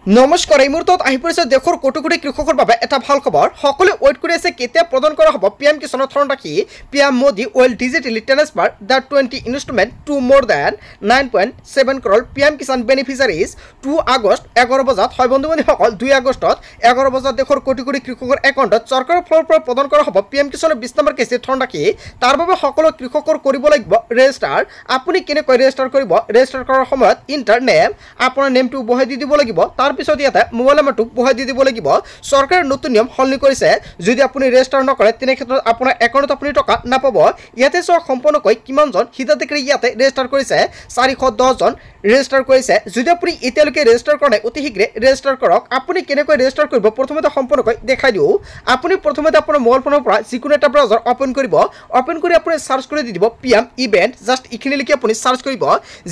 নমস্কাৰ, এই মুহূৰ্তত আহি পৰিছে দেশৰ কোটি কোটি কৃষকৰ বাবে এটা ভাল খবৰ। সকলোৱে ৱেইট কৰি আছে কেতিয়া প্ৰদান কৰা হ'ব পিএম কিষাণৰ ধনৰাশি। PM Modi will digitally transfer the 20 instalment to more than 9.7 crore PM Kisan beneficiaries 2 August 11 বজাত। হয় বন্ধু-বান্ধৱীসকল, 2 আগষ্টত 11 বজাত দেশৰ কোটি কোটি কৃষকৰ একাউণ্টত চৰকাৰৰ ফালৰ পৰা প্ৰদান কৰা হ'ব পিএম কিষাণৰ 20 নম্বৰ কিস্তিৰ ধনৰাশি। তাৰ বাবে সকলো কৃষকৰ কৰিব লাগিব ৰেজিষ্টাৰ। আপুনি কেনেকৈ ৰেজিষ্টাৰ কৰিব? ৰেজিষ্টাৰ কৰাৰ সময়ত ইণ্টাৰ নেম, আপোনাৰ নেমটো বহাই দি দিব লাগিব। তাৰপিছত ইয়াতে মোবাইল নম্বৰটো বহাই দি দিব লাগিব। চৰকাৰে নতুন নিয়ম সলনি কৰিছে। যদি আপুনি ৰেজিষ্টাৰ নকৰে তেনে ক্ষেত্ৰত আপোনাৰ একাউণ্টত আপুনি টকা নাপাব। ইয়াতে চাওক সম্পূৰ্ণকৈ কিমানজন হিতাধিকাৰী ইয়াতে ৰেজিষ্টাৰ কৰিছে। 410 জন ৰেজিষ্টাৰ কৰিছে। যদি আপুনি এতিয়ালৈকে ৰেজিষ্টাৰ কৰা নাই অতি শীঘ্ৰে ৰেজিষ্টাৰ কৰক। আপুনি কেনেকৈ ৰেজিষ্টাৰ কৰিব প্ৰথমতে সম্পূৰ্ণকৈ দেখাই দিওঁ। আপুনি প্ৰথমতে আপোনাৰ মোবাইল ফোনৰ পৰা যিকোনো এটা ব্ৰাউজাৰ অপেন কৰিব। অপেন কৰি আপুনি চাৰ্চ কৰি দি দিব পিএম ইভেণ্ট। জাষ্ট এইখিনি লিখি আপুনি চাৰ্চ কৰিব।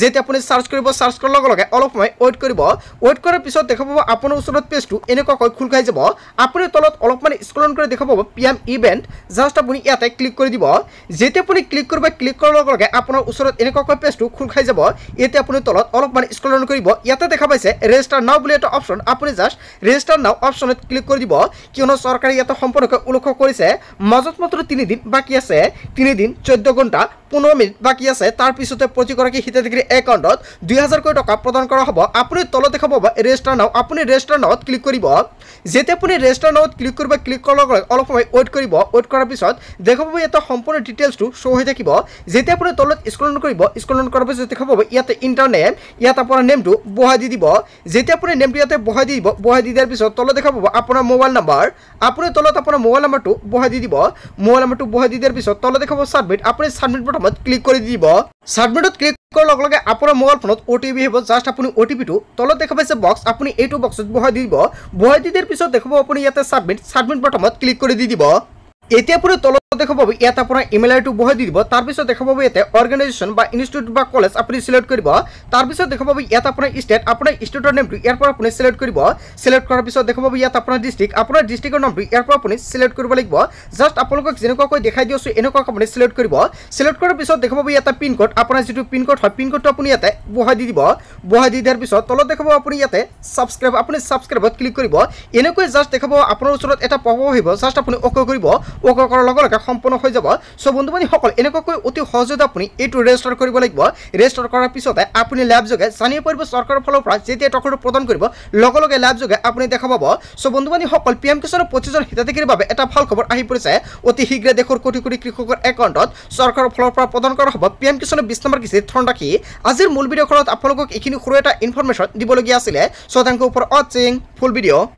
যেতিয়া আপুনি চাৰ্চ কৰিব, চাৰ্চ কৰাৰ লগে লগে অলপ সময় ৱেইট কৰিব। ৱেইট কৰাৰ পিছত দেখা পাব আপোনাৰ ওচৰত পেজটো এনেকুৱাকৈ খোল খাই যাব। আপুনি তলত অলপমান স্ক্ৰল কৰি দেখা পাব পিএম ইভেণ্ট। জাষ্ট আপুনি ইয়াতে ক্লিক কৰি দিব। যেতিয়া আপুনি ক্লিক কৰিব, ক্লিক কৰাৰ লগে লগে আপোনাৰ ওচৰত এনেকুৱাকৈ পেজটো খোল খাই যাব। এতিয়া আপুনি তলত অলপমান স্ক্ৰল কৰিব। ইয়াতে দেখা পাইছে ৰেজিষ্টাৰ নাও বুলি এটা অপশ্যন। আপুনি জাষ্ট ৰেজিষ্টাৰ নাও অপশ্যনত ক্লিক কৰি দিব। কিয়নো চৰকাৰে ইয়াতে সম্পূৰ্ণকৈ উল্লেখ কৰিছে মাজত মাত্ৰ 3 দিন বাকী আছে। 3 দিন 14 ঘণ্টা 15 মিনিট বাকী আছে। তাৰপিছতে প্ৰতিগৰাকী হিতাধিকাৰী একাউণ্টত 2000কৈ টকা প্ৰদান কৰা হ'ব। আপুনি তলত দেখা পাব ৰেজিষ্টাৰ নাও। আপুনি ৰেজিষ্টাৰ নাওত ক্লিক কৰিব। যেতিয়া আপুনি ৰেজিষ্টাৰ নাওত ক্লিক কৰিব, ক্লিক কৰাৰ লগে লগে অলপ সময় ৱেইট কৰিব। ৱেইট কৰাৰ পিছত দেখা পাব ইয়াতে সম্পূৰ্ণ ডিটেইলছটো শ্ব' হৈ থাকিব। যেতিয়া আপুনি তলত স্ক্ৰল কৰিব, স্ক্ৰল কৰাৰ পিছত দেখা পাব ইয়াতে ইণ্টাৰ নেম, ইয়াত আপোনাৰ নেমটো বহাই দি দিব। যেতিয়া আপুনি নেমটো ইয়াতে বহাই দি দিব, বহাই দি দিয়াৰ পিছত তলত দেখা পাব আপোনাৰ মোবাইল নম্বৰ। আপুনি তলত আপোনাৰ মোবাইল নম্বৰটো বহাই দি দিব। মোবাইল নম্বৰটো বহাই দি দিয়াৰ পিছত তলত দেখা পাব ছাবমিট। আপুনি ছাবমিট বটনত ক্লিক কৰি দি দিব। ছাবমিটত ক্লিক কৰাৰ লগে লগে আপোনাৰ মোবাইল ফোনত OTP আহিব। জাষ্ট আপুনি OTPটো তলত দেখা পাইছে বক্স, আপুনি এইটো বক্সত বহাই দি দিব। বহাই দি দিয়াৰ পিছত দেখা পাব আপুনি ইয়াতে ছাবমিট বটনত ক্লিক কৰি দি দিব। এতিয়া আপুনি তলত দেখা পাব ইয়াত আপোনাৰ ইমেইল আইডিটো বহাই দি দিব। তাৰপিছত দেখা পাব ইয়াতে অৰ্গেনাইজেশ্যন বা ইনষ্টিটিউট বা কলেজ আপুনি চিলেক্ট কৰিব। তাৰপিছত দেখা পাব ইয়াত আপোনাৰ ষ্টেট, আপোনাৰ ষ্টেটৰ নেমটো ইয়াৰ পৰা আপুনি চিলেক্ট কৰিব। চিলেক্ট কৰাৰ পিছত দেখা পাব ইয়াত আপোনাৰ ডিষ্ট্ৰিক্ট, আপোনাৰ ডিষ্ট্ৰিক্টৰ নামটো ইয়াৰ পৰা আপুনি চিলেক্ট কৰিব লাগিব। জাষ্ট আপোনালোকক যেনেকুৱাকৈ দেখাই দি আছোঁ এনেকুৱাকৈ আপুনি চিলেক্ট কৰিব। চিলেক্ট কৰাৰ পিছত দেখা পাব ইয়াতে পিনক'ড, আপোনাৰ যিটো পিনক'ড হয় পিনক'ডটো আপুনি ইয়াতে বহাই দি দিব। বহাই দি দিয়াৰ পিছত তলত দেখা পাব আপুনি ইয়াতে ছাবস্ক্ৰাইব, আপুনি ছাবস্ক্ৰাইবত ক্লিক কৰিব। এনেকৈ জাষ্ট দেখা পাব আপোনাৰ ওচৰত এটা পপ আপ আহিব। জাষ্ট আপুনি অ'কে কৰিব। অ'কে কৰাৰ লগে লগে সম্পূৰ্ণ হৈ যাব। চ' বন্ধু-বান্ধৱীসকল, এনেকুৱাকৈ অতি সহজতে আপুনি এইটো ৰেজিষ্টাৰ কৰিব লাগিব। ৰেজিষ্টাৰ কৰাৰ পিছতে আপুনি লেব যোগে জানিব পাৰিব চৰকাৰৰ ফালৰ পৰা যেতিয়া টকাটো প্ৰদান কৰিব লগে লগে লেব যোগে আপুনি দেখা পাব। চ' বন্ধু-বান্ধৱীসকল, পিএম কিষাণৰ 25জন হিতাধিকাৰীৰ বাবে এটা ভাল খবৰ আহি পৰিছে। অতি শীঘ্ৰে দেশৰ কোটি কোটি কৃষকৰ একাউণ্টত চৰকাৰৰ ফালৰ পৰা প্ৰদান কৰা হ'ব পিএম কিষাণৰ 20 নম্বৰ কিস্তিৰ ধনৰাশি। আজিৰ মূল ভিডিঅ'খনত আপোনালোকক এইখিনি সৰু এটা ইনফৰমেশ্যন দিবলগীয়া আছিলে। চ' থেংক ইউ ফৰ ৱাচিং ফুল ভিডিঅ'।